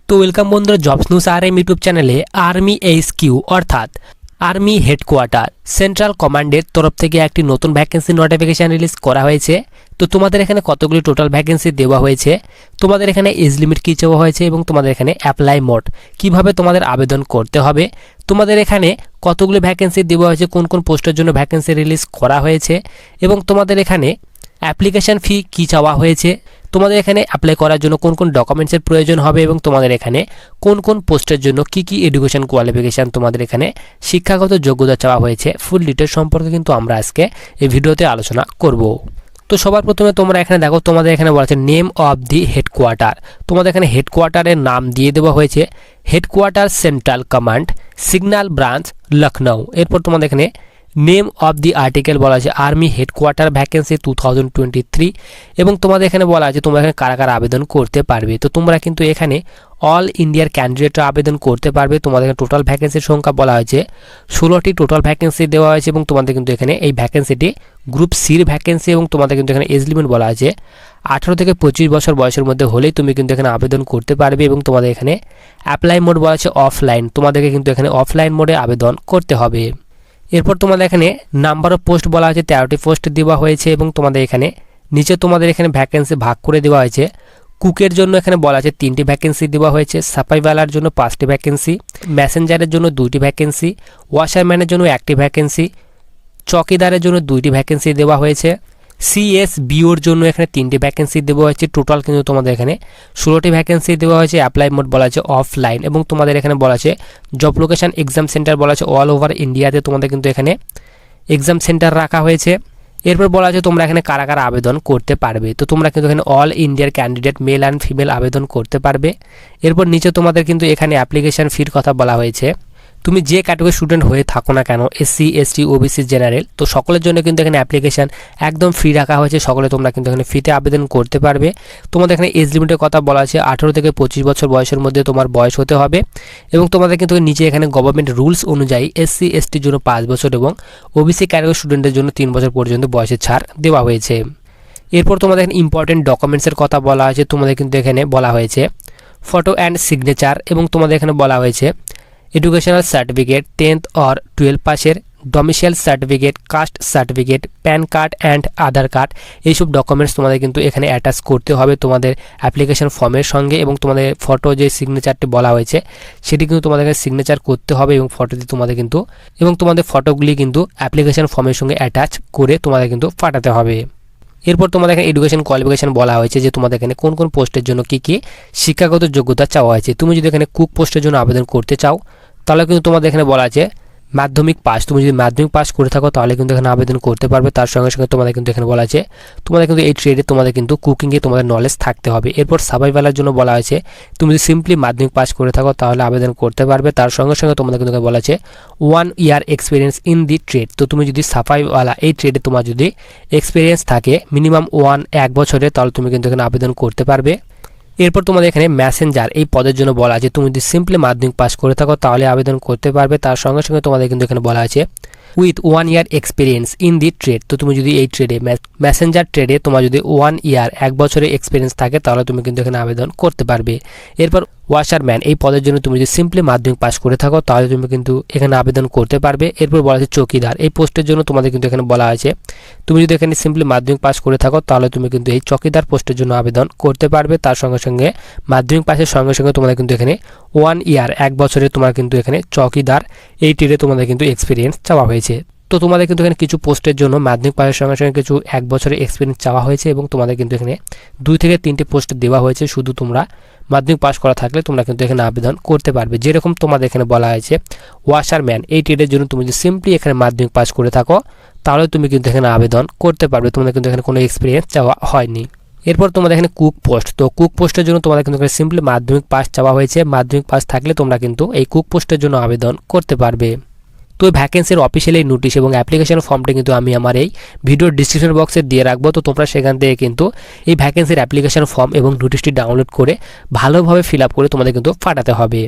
তো ওয়েলকাম বন্ধুরা, jobs news RM YouTube চ্যানেলে আর্মি HQ অর্থাৎ আর্মি হেডকোয়ার্টার সেন্ট্রাল কমান্ডের তরফ থেকে একটি নতুন ভ্যাকেন্সি নোটিফিকেশান রিলিজ করা হয়েছে। তো তোমাদের এখানে কতগুলি টোটাল ভ্যাকেন্সি দেওয়া হয়েছে, তোমাদের এখানে এজ লিমিট কী চাওয়া হয়েছে এবং তোমাদের এখানে অ্যাপ্লাই মোড কীভাবে তোমাদের আবেদন করতে হবে, তোমাদের এখানে কতগুলি ভ্যাকেন্সি দেওয়া হয়েছে, কোন কোন পোস্টের জন্য ভ্যাকেন্সি রিলিজ করা হয়েছে এবং তোমাদের এখানে অ্যাপ্লিকেশান ফি কী চাওয়া হয়েছে, তোমাদের এখানে অ্যাপ্লাই করার জন্য কোন কোন ডকুমেন্টসের প্রয়োজন হবে এবং তোমাদের এখানে কোন কোন পোস্টের জন্য কি কি এডুকেশন কোয়ালিফিকেশান তোমাদের এখানে শিক্ষাগত যোগ্যতা চাওয়া হয়েছে, ফুল ডিটেলস সম্পর্কে কিন্তু আমরা আজকে এই ভিডিওতে আলোচনা করব। তো সবার প্রথমে তোমরা এখানে দেখো, তোমাদের এখানে বলা আছে নেম অফ দি হেডকোয়ার্টার। তোমাদের এখানে হেডকোয়ার্টারের নাম দিয়ে দেওয়া হয়েছে headquarter central command signal branch Lucknow. এরপর তোমাদের এখানে নেম অফ দি আর্টিকেল বলা আছে আর্মি হেডকোয়ার্টার ভ্যাকেন্সি 2023 এবং তোমাদের এখানে বলা আছে তোমরা এখানে কারা কারা আবেদন করতে পারবে। তো তোমরা কিন্তু এখানে অল ইন্ডিয়ার ক্যান্ডিডেটরা আবেদন করতে পারবে। তোমাদের টোটাল ভ্যাকেন্সির সংখ্যা বলা হয়েছে 16টি টোটাল ভ্যাকেন্সি দেওয়া হয়েছে এবং তোমাদের কিন্তু এখানে এই ভ্যাকেন্সিটি গ্রুপ সির ভ্যাকেন্সি এবং তোমাদের কিন্তু এখানে এজ লিমিট বলা আছে 18 থেকে 25 বছর বয়সের মধ্যে হলেই তুমি কিন্তু এখানে আবেদন করতে পারবে এবং তোমাদের এখানে অ্যাপ্লাই মোড বলা আছে অফলাইন, তোমাদেরকে কিন্তু এখানে অফলাইন মোডে আবেদন করতে হবে। এরপর তোমাদের এখানে নাম্বার অফ পোস্ট বলা হয়েছে 13টি পোস্ট দেওয়া হয়েছে এবং তোমাদের এখানে নিচে তোমাদের এখানে ভ্যাকেন্সি ভাগ করে দেওয়া হয়েছে। কুকের জন্য এখানে বলা আছে 3টি ভ্যাকেন্সি দেওয়া হয়েছে, সাফাইওয়ালার জন্য 5টি ভ্যাকেন্সি, মেসেঞ্জারের জন্য 2টি ভ্যাকেন্সি, ওয়াশারম্যানের জন্য 1টি ভ্যাকেন্সি, চকিদারের জন্য 2টি ভ্যাকেন্সি দেওয়া হয়েছে, CSBOর জন্য এখানে 3টি ভ্যাকেন্সি দেওয়া হয়েছে। টোটাল কিন্তু তোমাদের এখানে 16টি ভ্যাকেন্সি দেওয়া হয়েছে। অ্যাপ্লাই মোড বলা আছে অফলাইন এবং তোমাদের এখানে বলা আছে জব লোকেশন এক্সাম সেন্টার বলা আছে অল ওভার ইন্ডিয়াতে তোমাদের কিন্তু এখানে এক্সাম সেন্টার রাখা হয়েছে। এরপর বলা আছে তোমরা এখানে কারা কারা আবেদন করতে পারবে। তো তোমরা কিন্তু এখানে অল ইন্ডিয়ার ক্যান্ডিডেট মেল অ্যান্ড ফিমেল আবেদন করতে পারবে। এরপর নিচে তোমাদের কিন্তু এখানে অ্যাপ্লিকেশান ফির কথা বলা হয়েছে। তুমি যে ক্যাটাগরি স্টুডেন্ট হয়ে থাকো না কেন, SC ST OBC জেনারেল, তো সকলের জন্য কিন্তু এখানে অ্যাপ্লিকেশান একদম ফ্রি রাখা হয়েছে। সকলে তোমরা কিন্তু এখানে ফ্রিতে আবেদন করতে পারবে। তোমাদের এখানে এজ লিমিটের কথা বলা আছে 18 থেকে 25 বছর বয়সের মধ্যে তোমার বয়স হতে হবে এবং তোমাদের কিন্তু নিচে এখানে গভর্নমেন্ট রুলস অনুযায়ী SC STর জন্য 5 বছর এবং OBC ক্যাটাগরি স্টুডেন্টের জন্য 3 বছর পর্যন্ত বয়সের ছাড় দেওয়া হয়েছে। এরপর তোমাদের এখানে ইম্পর্টেন্ট ডকুমেন্টসের কথা বলা আছে। তোমাদের কিন্তু এখানে বলা হয়েছে ফটো অ্যান্ড সিগনেচার এবং তোমাদের এখানে বলা হয়েছে এডুকেশনাল সার্টিফিকেট 10th or 12 পাসের, domicile certificate, caste certificate, PAN card and Aadhaar card, এইসব ডকুমেন্টস তোমাদের কিন্তু এখানে অ্যাটাচ করতে হবে তোমাদের অ্যাপ্লিকেশন ফর্মের সঙ্গে এবং তোমাদের ফটো যে সিগনেচারটি বলা হয়েছে সেটি কিন্তু তোমাদের সিগনেচার করতে হবে এবং ফটোতে তোমাদের কিন্তু এবং তোমাদের ফটোগুলি কিন্তু অ্যাপ্লিকেশন ফর্মের সঙ্গে অ্যাটাচ করে তোমাদের কিন্তু পাঠাতে হবে। এরপর তোমাদের এখানে এডুকেশন কোয়ালিফিকেশান বলা হয়েছে যে তোমাদের এখানে কোন কোন পোস্টের জন্য কী কী শিক্ষাগত যোগ্যতা চাওয়া হয়েছে। তুমি যদি এখানে কুক পোস্টের জন্য আবেদন করতে চাও তাহলে কিন্তু তোমাদের এখানে বলা আছে মাধ্যমিক পাস। তুমি যদি মাধ্যমিক পাস করে থাকো তাহলে কিন্তু এখানে আবেদন করতে পারবে। তার সঙ্গে সঙ্গে তোমাদের কিন্তু এখানে বলা আছে তোমাদের কিন্তু এই ট্রেডে তোমাদের কিন্তু কুকিংয়ে তোমাদের নলেজ থাকতে হবে। এরপর সার্ভাইভালের জন্য বলা হয়েছে তুমি যদি সিম্পলি মাধ্যমিক পাস করে থাকো তাহলে আবেদন করতে পারবে। তার সঙ্গে সঙ্গে তোমাদের কিন্তু বলা আছে 1 year experience in the trade. তো তুমি যদি সাফাইওয়ালা এই ট্রেডে তোমার যদি এক্সপিরিয়েন্স থাকে মিনিমাম 1 বছরে তাহলে তুমি কিন্তু এখানে আবেদন করতে পারবে। এরপর তোমাদের এখানে মেসেঞ্জার এই পদের জন্য বলা আছে তুমি যদি সিম্পলি মাধ্যমিক পাস করে থাকো তাহলে আবেদন করতে পারবে। তার সঙ্গে সঙ্গে তোমাদের কিন্তু এখানে বলা আছে with 1 year experience in the trade. তো তুমি যদি এই ট্রেডে মেসেঞ্জার ট্রেডে তোমার যদি 1 year 1 বছরের এক্সপিরিয়েন্স থাকে তাহলে তুমি কিন্তু এখানে আবেদন করতে পারবে। এরপর ওয়াশারম্যান এই পদের জন্য তুমি যদি সিম্পলি মাধ্যমিক পাস করে থাকো তাহলে তুমি কিন্তু এখানে আবেদন করতে পারবে। এরপর বলা আছে চকিদার এই পোস্টের জন্য তোমাদের কিন্তু এখানে বলা আছে তুমি যদি এখানে সিম্পলি মাধ্যমিক পাস করে থাকো তাহলে তুমি কিন্তু এই চকিদার পোস্টের জন্য আবেদন করতে পারবে। তার সঙ্গে সঙ্গে মাধ্যমিক পাসের সঙ্গে সঙ্গে তোমাদের কিন্তু এখানে 1 year 1 বছরে তোমার কিন্তু এখানে চকিদার এই ট্রেডে তোমাদের কিন্তু এক্সপিরিয়েন্স চাওয়া হয়েছে। তো তোমাদের কিন্তু এখানে কিছু পোস্টের জন্য মাধ্যমিক পাসের সঙ্গে সঙ্গে কিছু 1 বছরের এক্সপিরিয়েন্স চাওয়া হয়েছে এবং তোমাদের কিন্তু এখানে 2 থেকে 3টি পোস্ট দেওয়া হয়েছে। শুধু তোমরা মাধ্যমিক পাস করা থাকলে তোমরা কিন্তু এখানে আবেদন করতে পারবে। যেরকম তোমাদের এখানে বলা হয়েছে ওয়াশারম্যান এই ট্রেডের জন্য তুমি যদি সিম্পলি এখানে মাধ্যমিক পাস করে থাকো তাহলে তুমি কিন্তু এখানে আবেদন করতে পারবে। তোমাদের কিন্তু এখানে কোনো এক্সপিরিয়েন্স চাওয়া হয়নি। এরপর তোমাদের এখানে কুক পোস্ট, তো কুক পোস্টের জন্য তোমাদের কিন্তু এখানে সিম্পলি মাধ্যমিক পাস চাওয়া হয়েছে। মাধ্যমিক পাস থাকলে তোমরা কিন্তু এই কুক পোস্টের জন্য আবেদন করতে পারবে। তো এই ভ্যাকেন্সির অফিসিয়াল এই নোটিশ এবং অ্যাপ্লিকেশন ফর্মটি কিন্তু আমি আমার এই ভিডিওর ডিসক্রিপশন বক্সে দিয়ে রাখবো। তো তোমরা সেখান থেকে কিন্তু এই ভ্যাকেন্সির অ্যাপ্লিকেশন ফর্ম এবং নোটিশটি ডাউনলোড করে ভালোভাবে ফিল আপ করে তোমাদের কিন্তু পাঠাতে হবে।